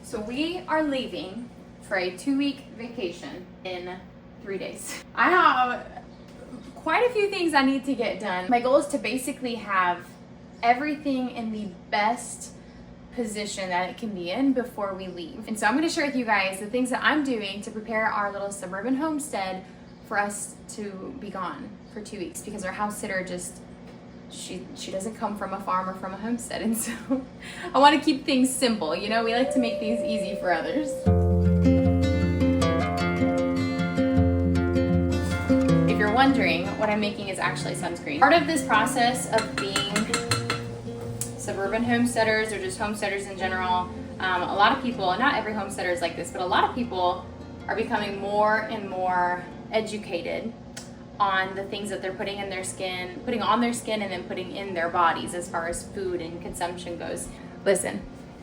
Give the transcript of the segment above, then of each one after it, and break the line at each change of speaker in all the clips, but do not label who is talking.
So we are leaving for a 2-week vacation in 3 days. I have quite a few things I need to get done. My goal is to basically have everything in the best position that it can be in before we leave. And so I'm going to share with you guys the things that I'm doing to prepare our little suburban homestead for us to be gone for 2 weeks, because our house sitter just she doesn't come from a farm or from a homestead, and so I want to keep things simple. You know, we like to make things easy for others. If you're wondering, what I'm making is actually sunscreen. Part of this process of being suburban homesteaders or just homesteaders in general, a lot of people, not every homesteader is like this, but a lot of people are becoming more and more educated on the things that they're putting in their skin, putting on their skin, and then putting in their bodies as far as food and consumption goes. Listen,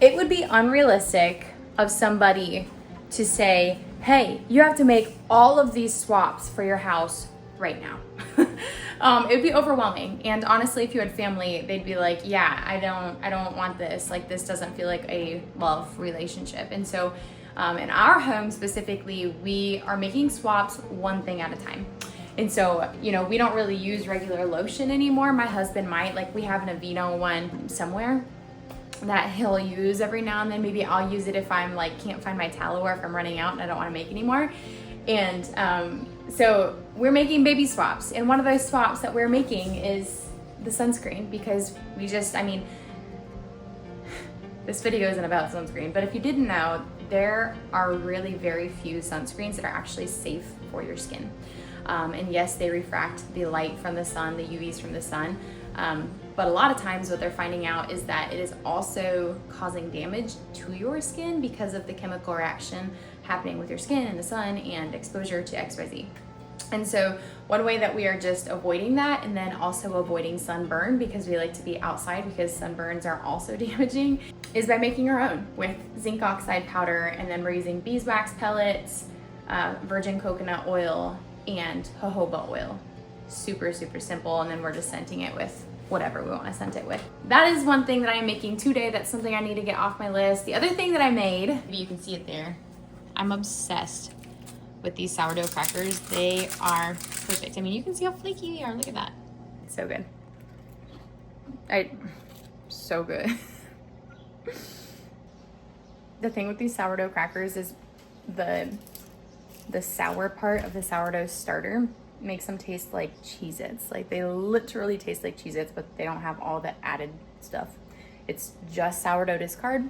it would be unrealistic of somebody to say, hey, you have to make all of these swaps for your house right now. It would be overwhelming. And honestly, if you had family, they'd be like, yeah, I don't want this. Like, this doesn't feel like a love relationship. And so in our home specifically, we are making swaps one thing at a time. And so, you know, we don't really use regular lotion anymore. My husband might, like, we have an Aveeno one somewhere that he'll use every now and then. Maybe I'll use it if I'm like, can't find my tallow, or if I'm running out and I don't want to make anymore. And so we're making baby swaps. And one of those swaps that we're making is the sunscreen, because we just, I mean, this video isn't about sunscreen, but if you didn't know, there are really very few sunscreens that are actually safe for your skin. And yes, they refract the light from the sun, the UVs from the sun. But a lot of times what they're finding out is that it is also causing damage to your skin because of the chemical reaction happening with your skin and the sun and exposure to XYZ. And so one way that we are just avoiding that, and then also avoiding sunburn, because we like to be outside because sunburns are also damaging, is by making our own with zinc oxide powder. And then we're using beeswax pellets, virgin coconut oil, and jojoba oil. Super, super simple. And then we're just scenting it with whatever we want to scent it with. That is one thing that I am making today. That's something I need to get off my list. The other thing that I made, you can see it there, I'm obsessed with these sourdough crackers. They are perfect. I mean, you can see how flaky they are. Look at that. It's so good. So good. The thing with these sourdough crackers is the sour part of the sourdough starter makes them taste like Cheez-Its. Like, they literally taste like Cheez-Its, but they don't have all the added stuff. It's just sourdough discard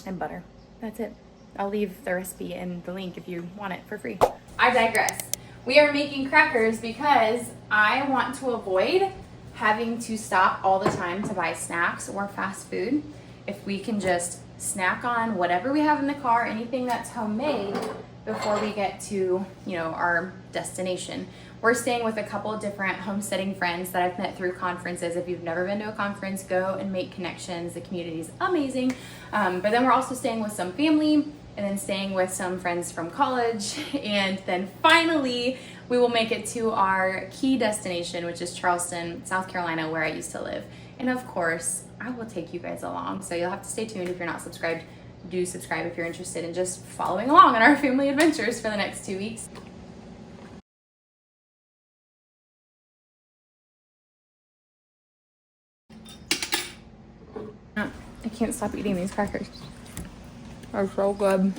and butter. That's it. I'll leave the recipe in the link if you want it for free. I digress. We are making crackers because I want to avoid having to stop all the time to buy snacks or fast food. If we can just snack on whatever we have in the car, anything that's homemade, before we get to, you know, our destination. We're staying with a couple of different homesteading friends that I've met through conferences. If you've never been to a conference, go and make connections. The community is amazing. But then we're also staying with some family, and then staying with some friends from college. And then finally, we will make it to our key destination, which is Charleston, South Carolina, where I used to live. And of course, I will take you guys along. So you'll have to stay tuned. If you're not subscribed, do subscribe if you're interested in just following along on our family adventures for the next 2 weeks. I can't stop eating these crackers. They're so good.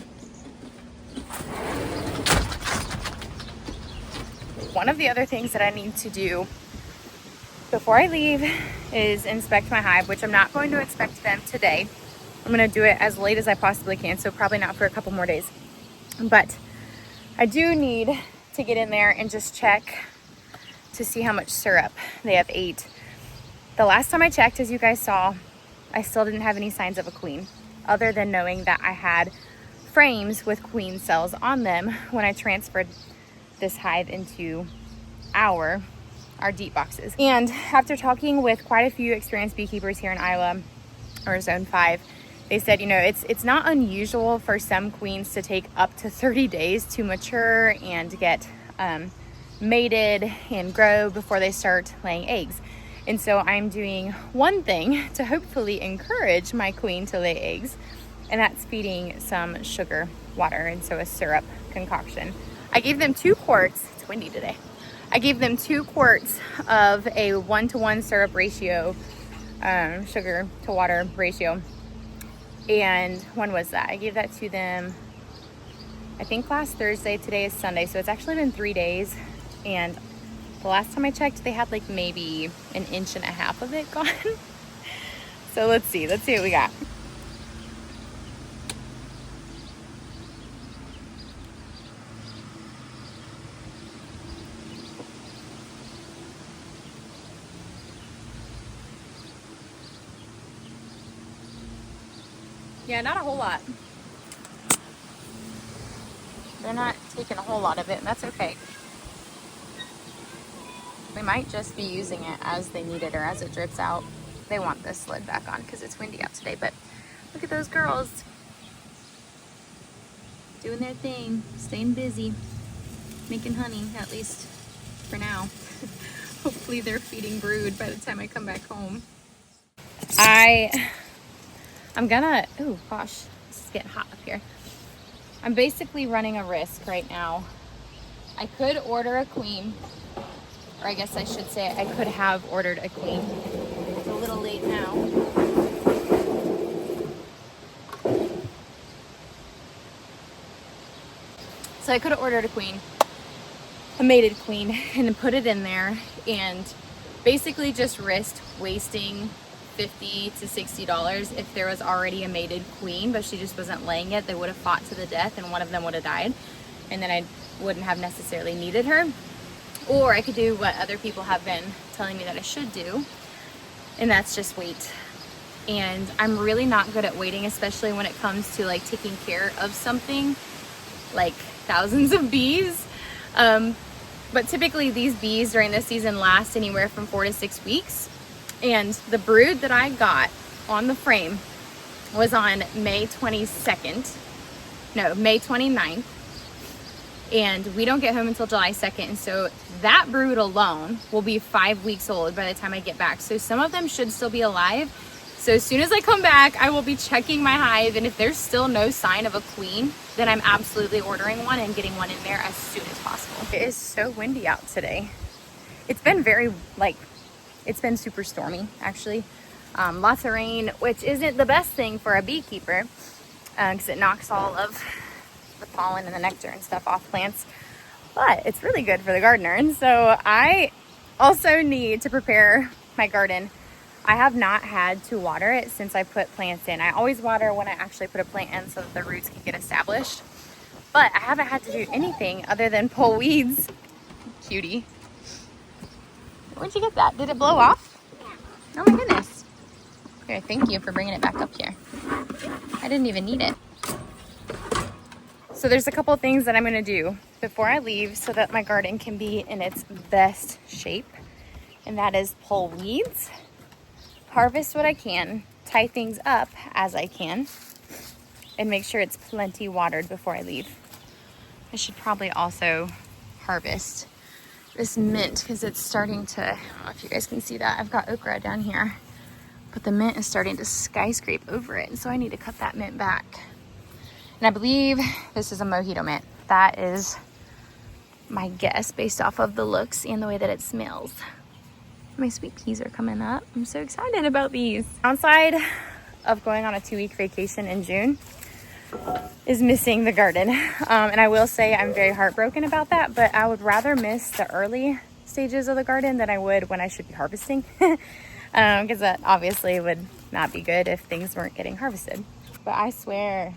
One of the other things that I need to do before I leave is inspect my hive, which I'm not going to inspect them today. I'm gonna do it as late as I possibly can, so probably not for a couple more days. But I do need to get in there and just check to see how much syrup they have ate. The last time I checked, as you guys saw, I still didn't have any signs of a queen, other than knowing that I had frames with queen cells on them when I transferred this hive into our deep boxes. And after talking with quite a few experienced beekeepers here in Iowa, or Zone 5, they said, you know, it's not unusual for some queens to take up to 30 days to mature and get mated and grow before they start laying eggs. And so I'm doing one thing to hopefully encourage my queen to lay eggs, and that's feeding some sugar water, and so a syrup concoction. I gave them 2 quarts. It's windy today. I gave them 2 quarts of a 1-to-1 syrup ratio, sugar to water ratio. And when was that? I gave that to them, I think last Thursday. Today is Sunday, so it's actually been 3 days. And the last time I checked, they had like maybe 1.5 inches of it gone. So let's see what we got. Yeah, not a whole lot. They're not taking a whole lot of it, and that's okay. We might just be using it as they need it or as it drips out. They want this lid back on because it's windy out today, but look at those girls doing their thing, staying busy, making honey, at least for now. Hopefully they're feeding brood by the time I come back home. I'm gonna, oh gosh, this is getting hot up here. I'm basically running a risk right now. I could order a queen, or I guess I should say I could have ordered a queen. It's a little late now. So I could have ordered a queen, a mated queen, and put it in there and basically just risked wasting $50 to $60 if there was already a mated queen, but she just wasn't laying it. They would have fought to the death and one of them would have died, and then I wouldn't have necessarily needed her. Or I could do what other people have been telling me that I should do, and that's just wait. And I'm really not good at waiting, especially when it comes to like taking care of something like thousands of bees. But typically these bees during this season last anywhere from 4 to 6 weeks. And the brood that I got on the frame was on May 29th. And we don't get home until July 2nd. And so that brood alone will be 5 weeks old by the time I get back. So some of them should still be alive. So as soon as I come back, I will be checking my hive. And if there's still no sign of a queen, then I'm absolutely ordering one and getting one in there as soon as possible. It is so windy out today. It's been it's been super stormy, actually. Lots of rain, which isn't the best thing for a beekeeper because it knocks all of the pollen and the nectar and stuff off plants. But it's really good for the gardener. And so I also need to prepare my garden. I have not had to water it since I put plants in. I always water when I actually put a plant in so that the roots can get established. But I haven't had to do anything other than pull weeds. Cutie. Where'd you get that? Did it blow off? Yeah. Oh my goodness. Here, thank you for bringing it back up here. I didn't even need it. So there's a couple things that I'm gonna do before I leave so that my garden can be in its best shape. And that is pull weeds, harvest what I can, tie things up as I can, and make sure it's plenty watered before I leave. I should probably also harvest this mint because it's starting to, I don't know if you guys can see that. I've got okra down here, but the mint is starting to skyscrape over it. And so I need to cut that mint back. And I believe this is a mojito mint. That is my guess based off of the looks and the way that it smells. My sweet peas are coming up. I'm so excited about these. Downside of going on a 2-week vacation in June is missing the garden. And I will say I'm very heartbroken about that, but I would rather miss the early stages of the garden than I would when I should be harvesting. Because that obviously would not be good if things weren't getting harvested. But I swear,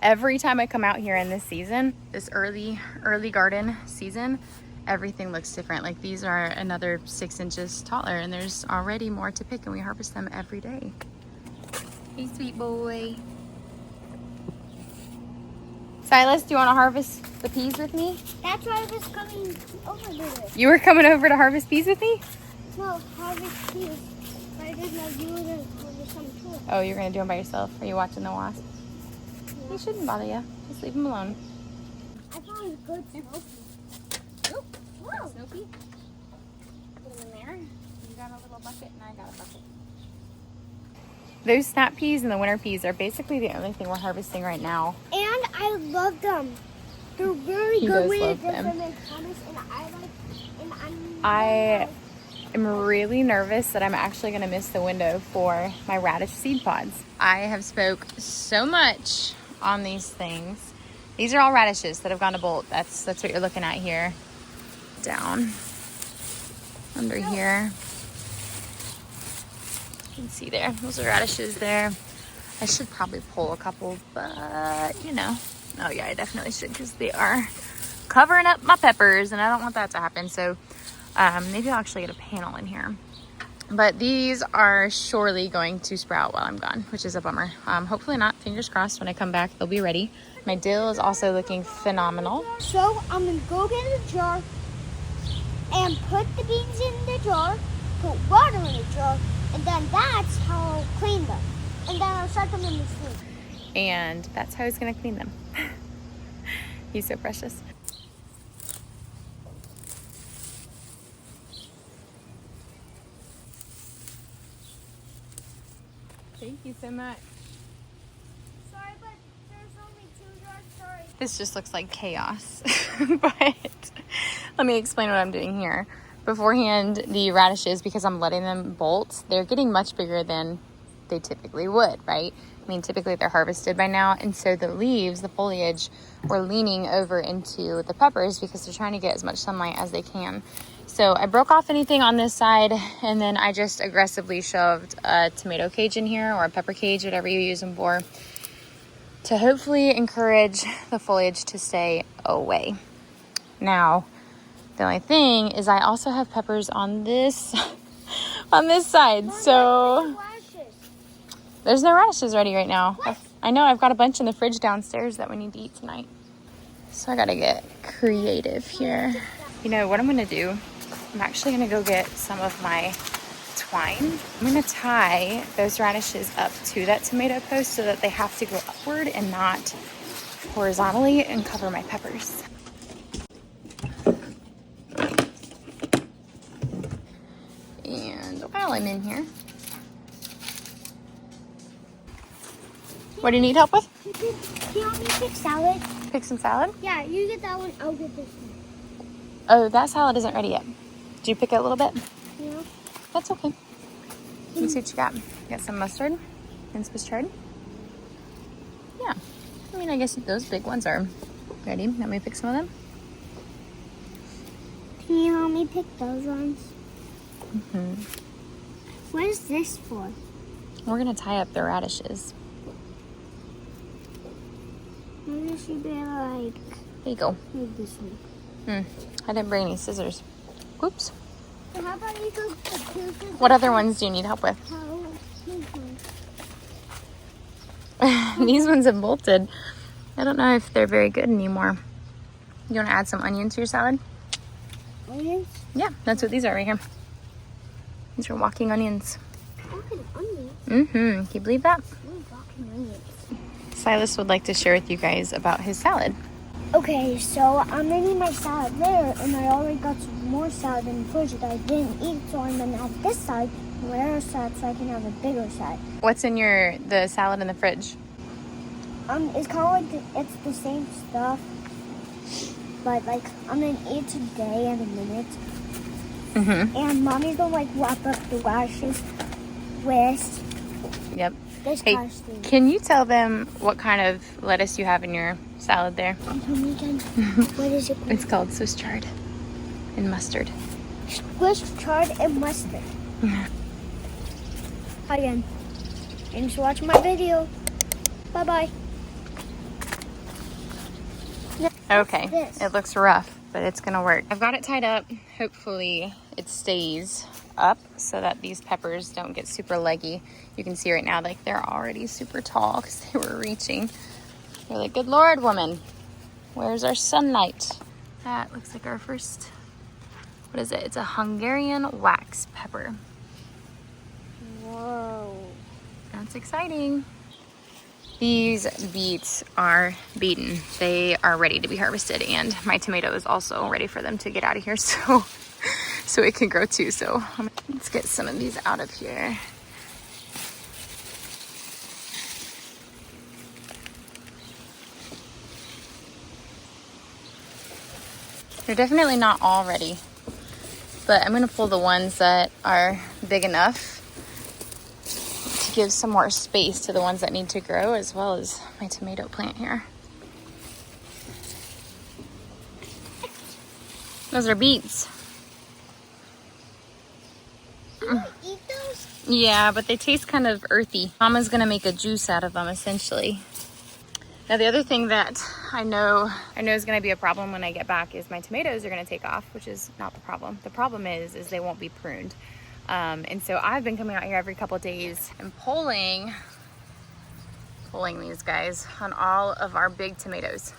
every time I come out here in this season, this early garden season, everything looks different. Like these are another 6 inches taller and there's already more to pick and we harvest them every day. Hey, sweet boy. Silas, do you want to harvest the peas with me?
That's why I was coming over there.
You were coming over to harvest peas with me?
No, harvest peas. But I didn't know you were going to harvest some too.
Oh, you're going to do them by yourself? Are you watching the wasp?
Yeah.
He shouldn't bother you. Just leave him alone.
I found a good Snoopy.
Oh,
Whoa.
Snoopy. Put him in there. You got a little bucket and I got a bucket. Those snap peas and the winter peas are basically the only thing we're harvesting right now.
And I love them. They're very
He
good
does
with
love
different
them.
hummus, and
I am really nervous that I'm actually going to miss the window for my radish seed pods. I have spoke so much on these things. These are all radishes that have gone to bolt. That's what you're looking at here. Down under here. You can see there. Those are radishes there. I should probably pull a couple, but you know. Oh yeah, I definitely should because they are covering up my peppers and I don't want that to happen. So maybe I'll actually get a panel in here. But these are surely going to sprout while I'm gone, which is a bummer. Hopefully not. Fingers crossed when I come back, they'll be ready. My dill is also looking phenomenal.
So I'm going to go get a jar and put the beans in the jar, put water in the jar, and then that's how I'll clean them. And then I'll set them in the sink.
And that's how he's gonna clean them. He's so precious. Thank you so much.
Sorry, but there's only 2 jars. Sorry.
This just looks like chaos. But let me explain what I'm doing here. Beforehand, the radishes, because I'm letting them bolt, they're getting much bigger than they typically would, right? I mean, typically they're harvested by now. And so the leaves, the foliage, were leaning over into the peppers because they're trying to get as much sunlight as they can. So I broke off anything on this side, and then I just aggressively shoved a tomato cage in here, or a pepper cage, whatever you use them for, to hopefully encourage the foliage to stay away. Now, the only thing is I also have peppers on this on this side. So there's no radishes ready right now. I know I've got a bunch in the fridge downstairs that we need to eat tonight. So I gotta get creative here. You know what I'm gonna do? I'm actually gonna go get some of my twine. I'm gonna tie those radishes up to that tomato post so that they have to go upward and not horizontally, and cover my peppers. And while I'm in here, what do you need help with?
Do you want me to pick salad?
Pick some salad?
Yeah, you get that one, I'll get this one.
Oh, that salad isn't ready yet. Did you pick it a little bit?
Yeah.
That's okay. Let me see what you got. You got some mustard and Swiss chard? Yeah. I mean, I guess those big ones are ready. Let me pick some of them.
Can you help me pick those ones?
Mm-hmm.
What is this for?
We're going to tie up the radishes.
Maybe it should be like...
There you go.
Like this one.
I didn't bring any scissors. Oops.
So how about you go to
What other ones do you need help with? These ones have bolted. I don't know if they're very good anymore. You want to add some onion to your salad?
Onions?
Yeah, that's what these are right here. These are walking onions.
Walking onions?
Can you believe that?
Walking onions.
Silas would like to share with you guys about his salad.
Okay, so I'm gonna eat my salad there, and I already got some more salad in the fridge that I didn't eat, so I'm gonna add this side and whatever side so I can have a bigger side.
What's in the salad in the fridge?
It's kind of like it's the same stuff, but like I'm gonna eat today in a minute. And mommy's gonna like wrap up the radishes with
Yep.
this
Hey,
costume.
can you tell them what kind of lettuce you have in your salad there?
What is it called?
It's called Swiss chard and mustard.
Swiss chard and mustard. Hi again. Thanks for watching my video. Bye bye.
Okay,
this?
it looks rough, but it's gonna work. I've got it tied up. Hopefully it stays up so that these peppers don't get super leggy. You can see right now, like they're already super tall because they were reaching. They're like, good Lord, woman, where's our sunlight? That looks like our first, what is it? It's a Hungarian wax pepper.
Whoa.
That's exciting. These beets are beaten. They are ready to be harvested, and my tomato is also ready for them to get out of here, so it can grow too. So let's get some of these out of here. They're definitely not all ready, but I'm gonna pull the ones that are big enough to give some more space to the ones that need to grow, as well as my tomato plant here. Those are beets.
Do you eat those?
Yeah, but they taste kind of earthy. Mama's gonna make a juice out of them, essentially. Now, the other thing that I know is gonna be a problem when I get back is my tomatoes are gonna take off, which is not the problem. The problem is they won't be pruned. And so I've been coming out here every couple of days and pulling these guys on all of our big tomatoes.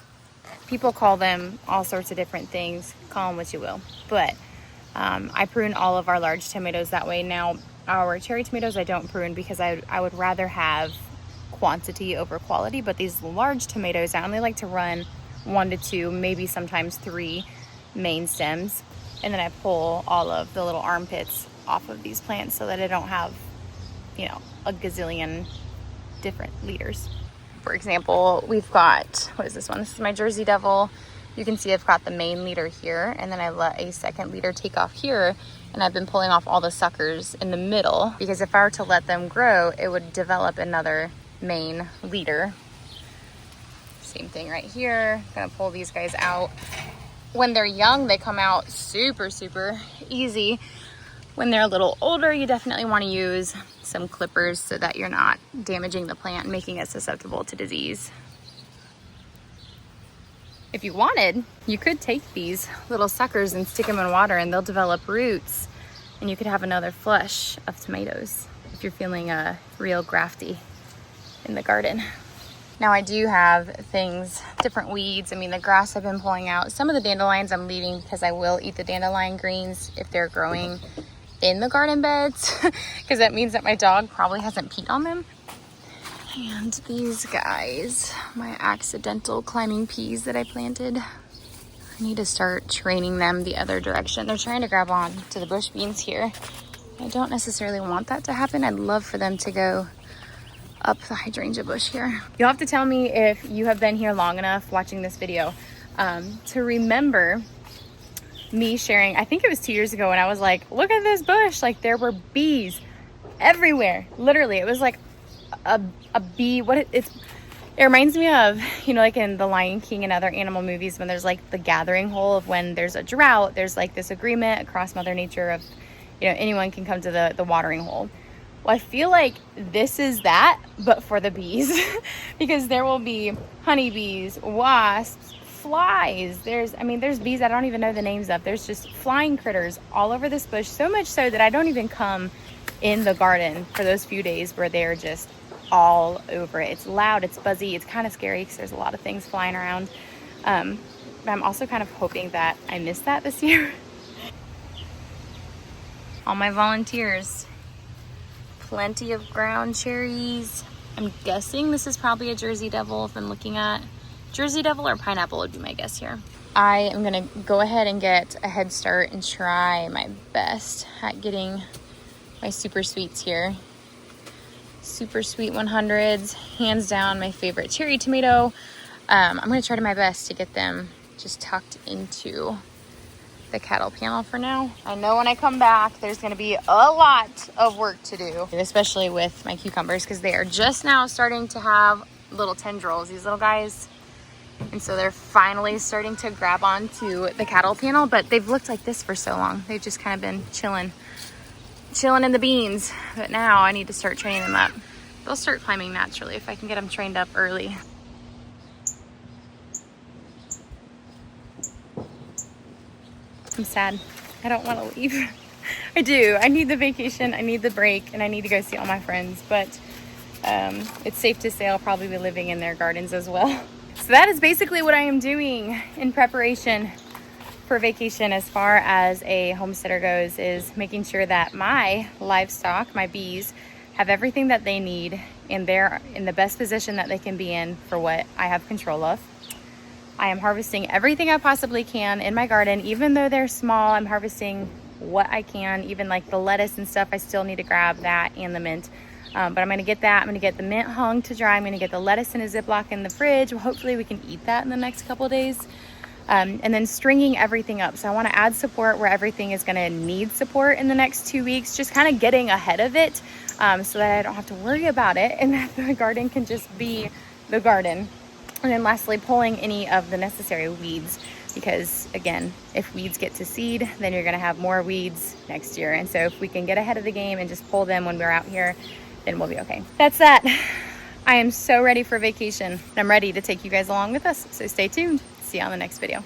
People call them all sorts of different things, call them what you will, but I prune all of our large tomatoes that way. Now, our cherry tomatoes I don't prune because I would rather have quantity over quality, but these large tomatoes, I only like to run 1 to 2, maybe sometimes 3 main stems, and then I pull all of the little armpits off of these plants so that I don't have, you know, a gazillion different leaders. For example, we've got, what is this one? This is my Jersey Devil. You can see I've got the main leader here, and then I let a second leader take off here, and I've been pulling off all the suckers in the middle, because if I were to let them grow, it would develop another main leader. Same thing right here. Gonna pull these guys out. When they're young, they come out super easy. When they're a little older, you definitely want to use some clippers so that you're not damaging the plant and making it susceptible to disease. If you wanted, you could take these little suckers and stick them in water and they'll develop roots, and you could have another flush of tomatoes if you're feeling real grafty in the garden. Now, I do have things, different weeds. I mean, the grass I've been pulling out. Some of the dandelions I'm leaving because I will eat the dandelion greens if they're growing in the garden beds, because that means that my dog probably hasn't peed on them. And these guys, my accidental climbing peas that I planted, I need to start training them the other direction. They're trying to grab on to the bush beans here. I don't necessarily want that to happen. I'd love for them to go up the hydrangea bush here. You'll have to tell me if you have been here long enough watching this video to remember me sharing, I think it was 2 years ago, when I was like, look at this bush, like there were bees everywhere. Literally, it was like a bee. It reminds me of, you know, like in The Lion King and other animal movies, when there's like the gathering hole of when there's a drought, there's like this agreement across Mother Nature of, you know, anyone can come to the watering hole. Well, I feel like this is that, but for the bees, because there will be honeybees, wasps, flies. There's bees I don't even know the names of. There's just flying critters all over this bush, so much so that I don't even come in the garden for those few days where they're just all over it. It's loud, it's buzzy, it's kind of scary because there's a lot of things flying around. But I'm also kind of hoping that I miss that this year. All my volunteers. Plenty of ground cherries. I'm guessing this is probably a Jersey Devil if I'm looking at Jersey Devil, or pineapple would be my guess here. I am gonna go ahead and get a head start and try my best at getting my super sweets here. Super sweet 100s, hands down my favorite cherry tomato. I'm gonna try to my best to get them just tucked into the cattle panel for now. I know when I come back, there's gonna be a lot of work to do, especially with my cucumbers, because they are just now starting to have little tendrils, these little guys. And so they're finally starting to grab onto the cattle panel, but they've looked like this for so long. They've just kind of been chilling in the beans. But now I need to start training them up. They'll start climbing naturally if I can get them trained up early. I'm sad. I don't want to leave. I do. I need the vacation. I need the break, and I need to go see all my friends. But it's safe to say I'll probably be living in their gardens as well. So that is basically what I am doing in preparation for vacation as far as a homesteader goes, is making sure that my livestock, my bees, have everything that they need and they're in the best position that they can be in for what I have control of. I am harvesting everything I possibly can in my garden. Even though they're small, I'm harvesting what I can. Even like the lettuce and stuff, I still need to grab that and the mint. But I'm gonna get that. I'm gonna get the mint hung to dry. I'm gonna get the lettuce in a Ziploc in the fridge. Well, hopefully we can eat that in the next couple days. and then stringing everything up. So I want to add support where everything is going to need support in the next 2 weeks, just kind of getting ahead of it, so that I don't have to worry about it and that the garden can just be the garden. And then lastly, pulling any of the necessary weeds, because again, if weeds get to seed, then you're gonna have more weeds next year. And so if we can get ahead of the game and just pull them when we're out here, then we'll be okay. That's that. I am so ready for vacation. I'm ready to take you guys along with us. So stay tuned. See you on the next video.